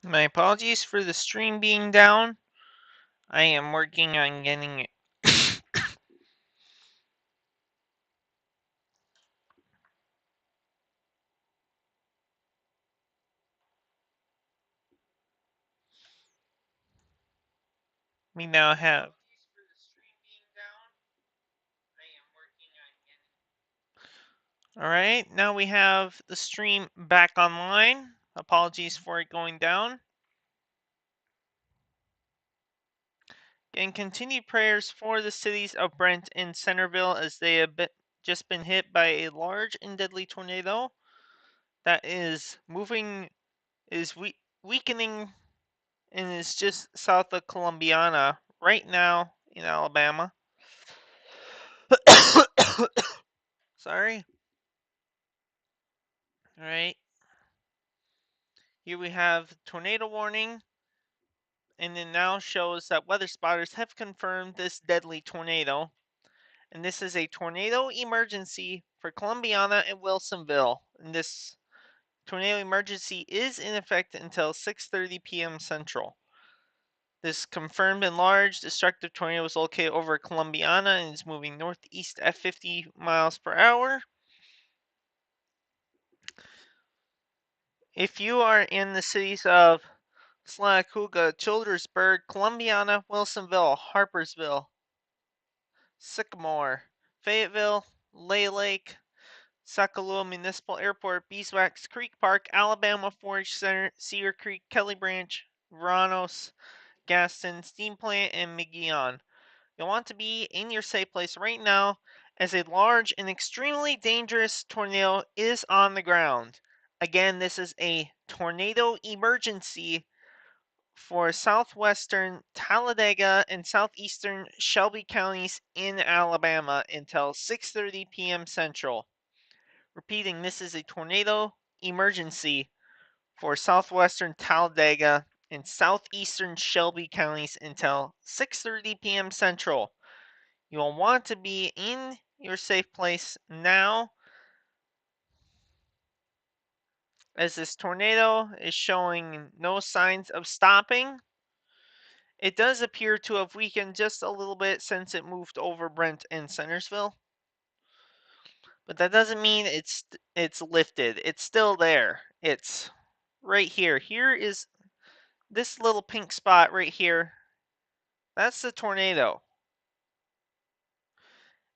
My apologies for the stream being down. I am working on getting it. We now have. Alright, now we have the stream back online. Apologies for it going down. And continued prayers for the cities of Brent and Centerville as they have just been hit by a large and deadly tornado that is weakening, and is just south of Columbiana right now in Alabama. Sorry. Alright. Here we have tornado warning, and it now shows that weather spotters have confirmed this deadly tornado. And this is a tornado emergency for Columbiana and Wilsonville. And this tornado emergency is in effect until 6:30 p.m. Central. This confirmed and large destructive tornado is located over Columbiana and is moving northeast at 50 miles per hour. If you are in the cities of Slanacooga, Childersburg, Columbiana, Wilsonville, Harpersville, Sycamore, Fayetteville, Lay Lake, Sacalua Municipal Airport, Beeswax Creek Park, Alabama Forage Center, Cedar Creek, Kelly Branch, Vranos, Gaston, Steam Plant, and McGeon. You'll want to be in your safe place right now as a large and extremely dangerous tornado is on the ground. Again, this is a tornado emergency for southwestern Talladega and southeastern Shelby counties in Alabama until 6:30 p.m. Central. Repeating, this is a tornado emergency for southwestern Talladega and southeastern Shelby counties until 6:30 p.m. Central. You will want to be in your safe place now, as this tornado is showing no signs of stopping. It does appear to have weakened just a little bit since it moved over Brent and Centersville. But that doesn't mean it's lifted. It's still there. It's right here. Here is this little pink spot right here. That's the tornado.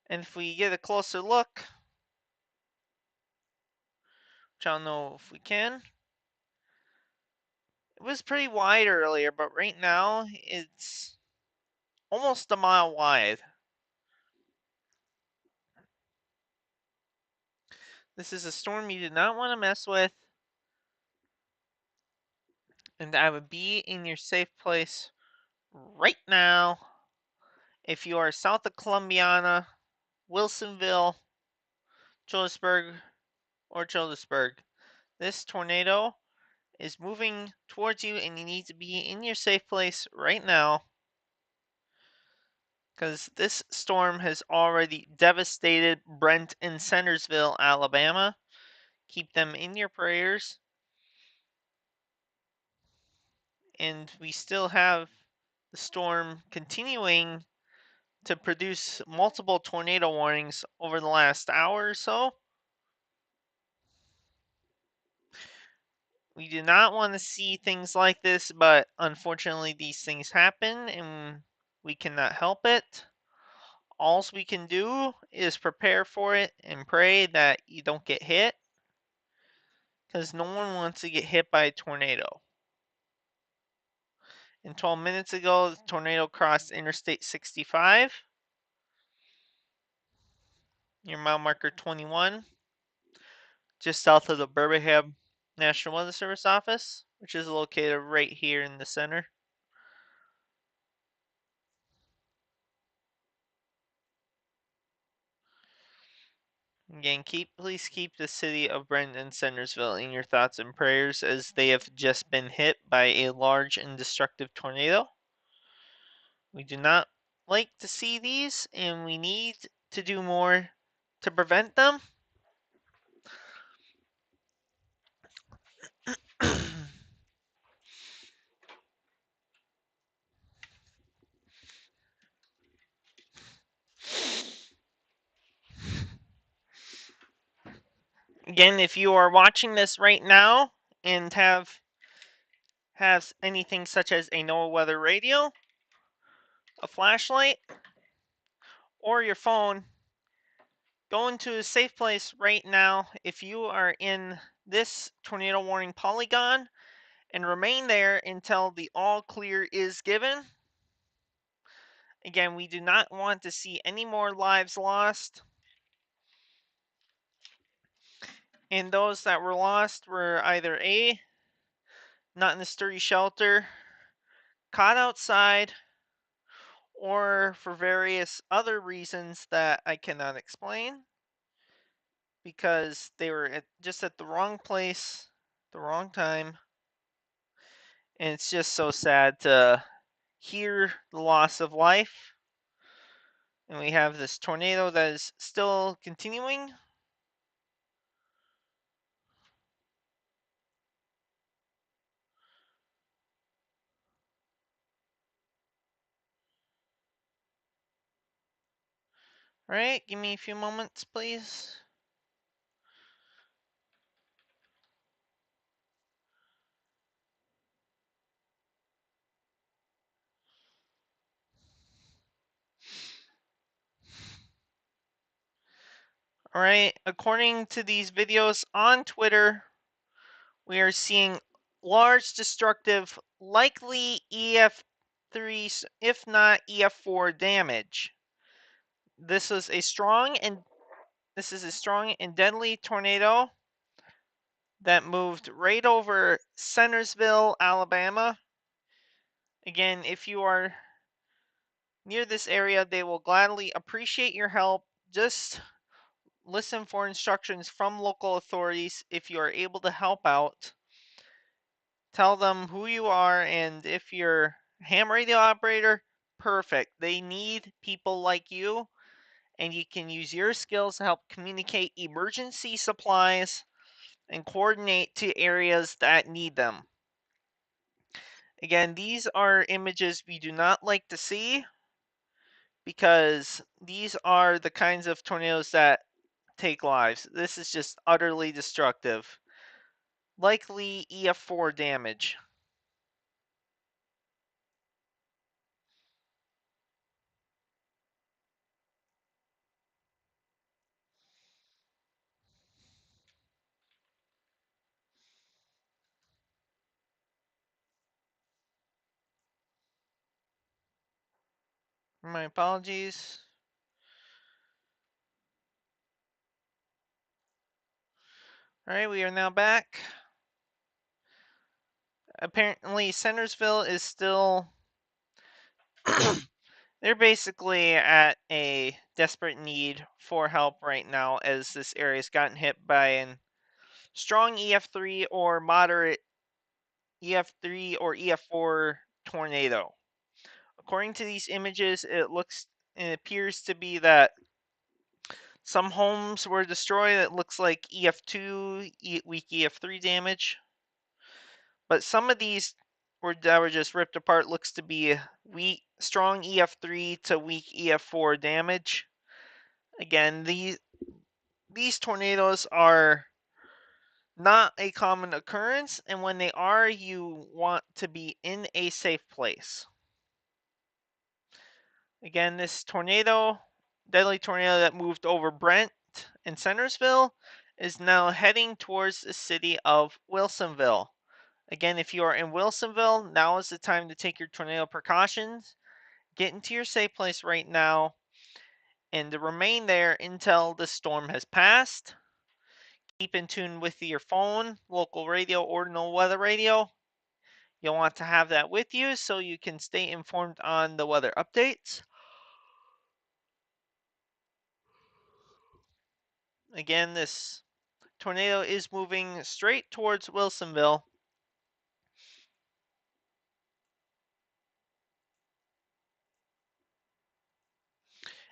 And if we get a closer look, which I don't know if we can, it was pretty wide earlier, but right now it's almost a mile wide. This is a storm you do not want to mess with, and I would be in your safe place right now if you are south of Columbiana, Wilsonville, Childersburg, or Childersburg. This tornado is moving towards you, and you need to be in your safe place right now, because this storm has already devastated Brent and Centersville, Alabama. Keep them in your prayers. And we still have the storm continuing to produce multiple tornado warnings over the last hour or so. We do not want to see things like this, but unfortunately these things happen, and We cannot help it. All we can do is prepare for it and pray that you don't get hit, because no one wants to get hit by a tornado. And 12 minutes ago, the tornado crossed Interstate 65, near mile marker 21, just south of the Birmingham National Weather Service office, which is located right here in the center. Again, please keep the city of Brent and Centersville in your thoughts and prayers, as they have just been hit by a large and destructive tornado. We do not like to see these, and we need to do more to prevent them. Again, if you are watching this right now and has anything such as a NOAA weather radio, a flashlight, or your phone, go into a safe place right now if you are in this tornado warning polygon, and remain there until the all clear is given. Again, we do not want to see any more lives lost. And those that were lost were either A, not in a sturdy shelter, caught outside, or for various other reasons that I cannot explain, because they were just at the wrong place, the wrong time. And it's just so sad to hear the loss of life. And we have this tornado that is still continuing. All right, give me a few moments, please. All right, according to these videos on Twitter, we are seeing large destructive, likely EF3, if not EF4 damage. This is a strong and deadly tornado that moved right over Centersville, Alabama. Again, if you are near this area, they will gladly appreciate your help. Just listen for instructions from local authorities if you are able to help out. Tell them who you are, and if you're a ham radio operator, perfect. They need people like you, and you can use your skills to help communicate emergency supplies and coordinate to areas that need them. Again, these are images we do not like to see, because these are the kinds of tornadoes that take lives. This is just utterly destructive. Likely EF4 damage. My apologies. All right, we are now back. Apparently, Centersville is still. They're basically at a desperate need for help right now, as this area's gotten hit by a strong EF3 or moderate EF3 or EF4 tornado. According to these images, it appears to be that some homes were destroyed. It looks like EF2, weak EF3 damage. But some of these that were just ripped apart looks to be weak, strong EF3 to weak EF4 damage. Again, these tornadoes are not a common occurrence, and when they are, you want to be in a safe place. Again, this deadly tornado that moved over Brent and Centersville, is now heading towards the city of Wilsonville. Again, if you are in Wilsonville, now is the time to take your tornado precautions. Get into your safe place right now and to remain there until the storm has passed. Keep in tune with your phone, local radio, or no weather radio. You'll want to have that with you so you can stay informed on the weather updates. Again, this tornado is moving straight towards Wilsonville.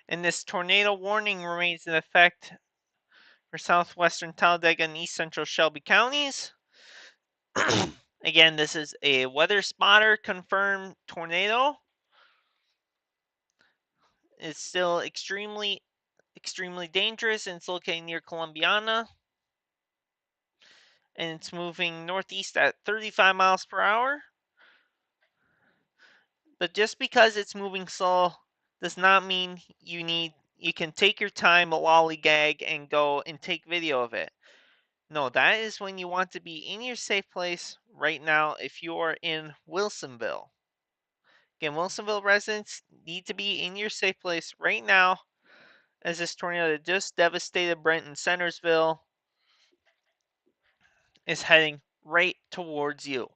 And this tornado warning remains in effect for southwestern Talladega and east central Shelby counties. Again, this is a weather spotter confirmed tornado. It's still extremely dangerous, and it's located near Columbiana. And it's moving northeast at 35 miles per hour. But just because it's moving slow does not mean you can take your time, lollygag, and go and take video of it. No, that is when you want to be in your safe place right now if you are in Wilsonville. Again, Wilsonville residents need to be in your safe place right now as this tornado that just devastated Brent and Centersville is heading right towards you.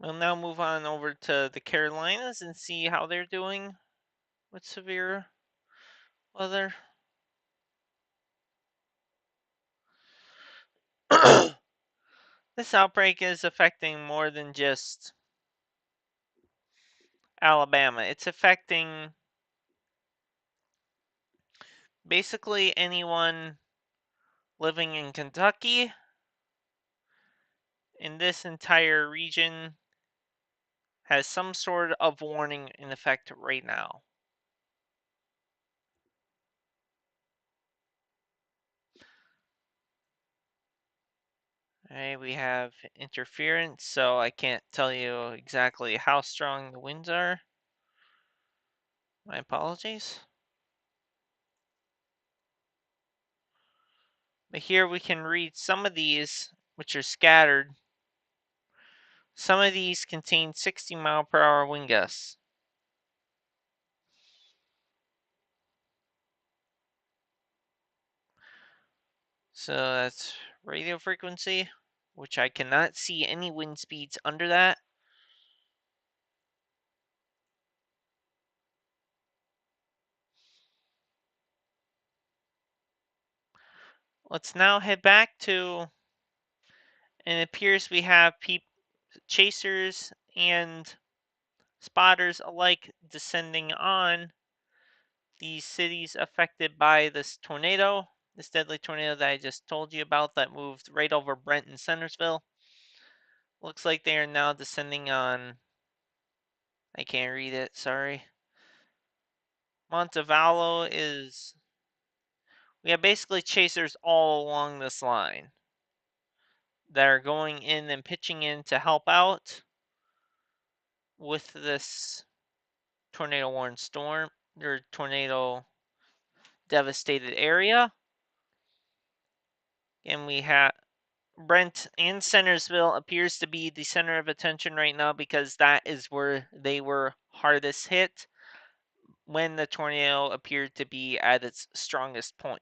We'll now move on over to the Carolinas and see how they're doing with severe weather. This outbreak is affecting more than just Alabama. It's affecting basically anyone living in Kentucky. In this entire region has some sort of warning in effect right now. Alright, we have interference, so I can't tell you exactly how strong the winds are. My apologies. But here we can read some of these, which are scattered. Some of these contain 60-mile-per-hour wind gusts. So that's radio frequency, which I cannot see any wind speeds under that. Let's now head back to, and it appears we have chasers and spotters alike descending on these cities affected by this tornado, this deadly tornado that I just told you about that moved right over Brent and Centersville. Looks like they are now descending on, I can't read it, sorry. Montevallo is, we have basically chasers all along this line that are going in and pitching in to help out with this tornado warned storm or tornado devastated area. And we have Brent and Centersville appears to be the center of attention right now because that is where they were hardest hit when the tornado appeared to be at its strongest point.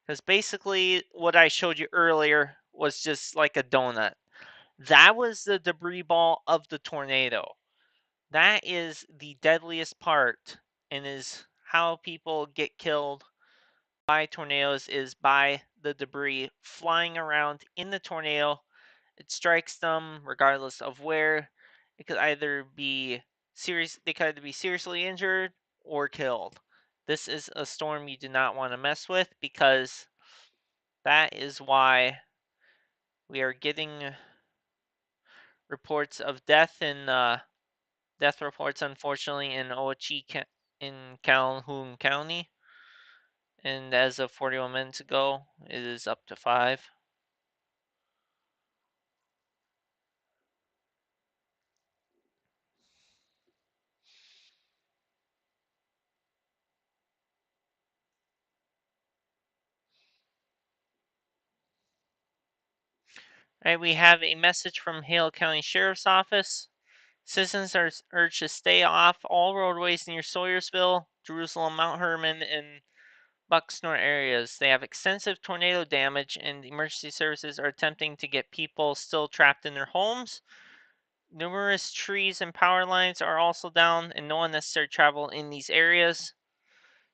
Because basically what I showed you earlier was just like a donut. That was the debris ball of the tornado. That is the deadliest part and is how people get killed by tornadoes, is by the debris flying around in the tornado. It strikes them regardless of where. It could either be they could either be seriously injured or killed. This is a storm you do not want to mess with because that is why we are getting reports of death reports, unfortunately, in Owachi in Calhoun County. And as of 41 minutes ago, it is up to 5. All right, we have a message from Hale County Sheriff's Office. Citizens are urged to stay off all roadways near Sawyersville, Jerusalem, Mount Herman, and Bucksnor areas. They have extensive tornado damage, and emergency services are attempting to get people still trapped in their homes. Numerous trees and power lines are also down, and no unnecessary travel in these areas.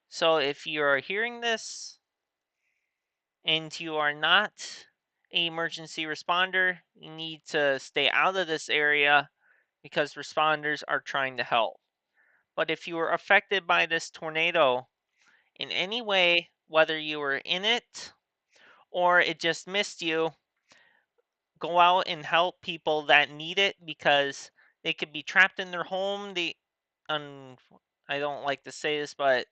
So if you are hearing this and you are not an emergency responder, you need to stay out of this area because responders are trying to help. But if you were affected by this tornado in any way, whether you were in it or it just missed you, go out and help people that need it because they could be trapped in their home. I don't like to say this, but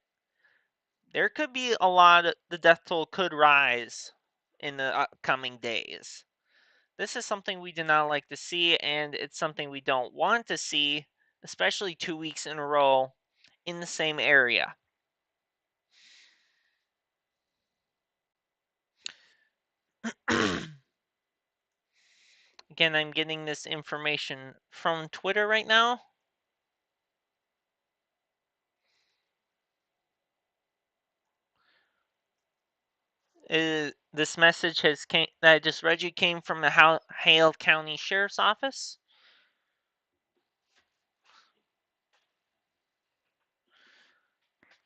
there could be a lot of the death toll could rise in the upcoming days. This is something we do not like to see, and it's something we don't want to see, especially 2 weeks in a row in the same area. Again, I'm getting this information from Twitter right now. This message that I just read you came from the Hale County Sheriff's Office.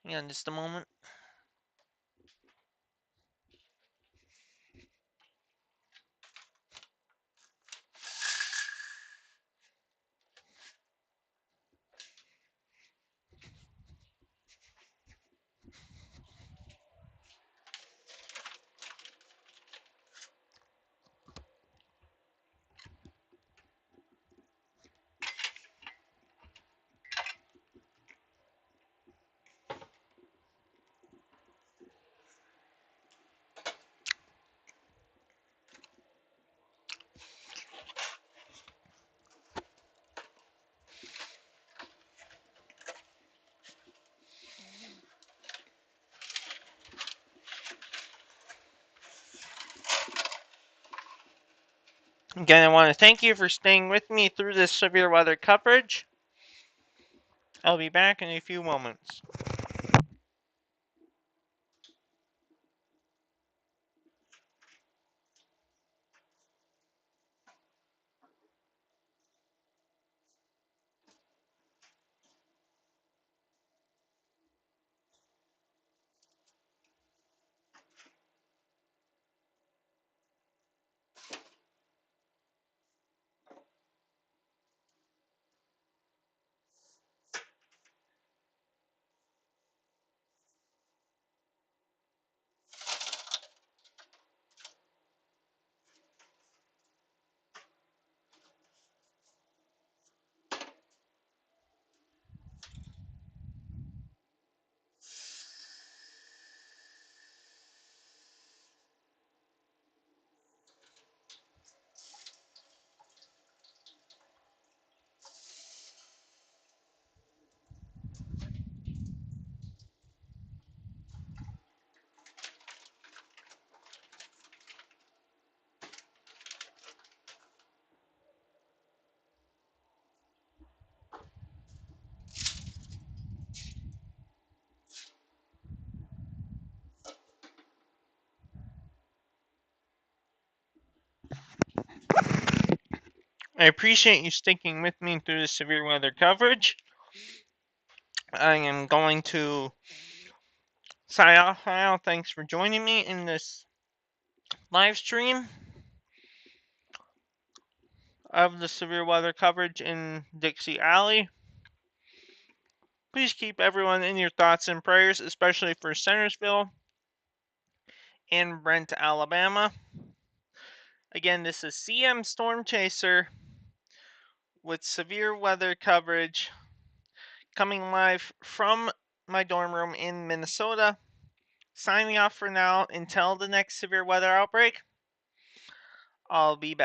Hang on just a moment. Again, I want to thank you for staying with me through this severe weather coverage. I'll be back in a few moments. I appreciate you sticking with me through the severe weather coverage. I am going to sign off now. Thanks for joining me in this live stream of the severe weather coverage in Dixie Alley. Please keep everyone in your thoughts and prayers, especially for Centersville and Brent, Alabama. Again, this is CM Storm Chaser with severe weather coverage coming live from my dorm room in Minnesota. Signing off for now until the next severe weather outbreak. I'll be back.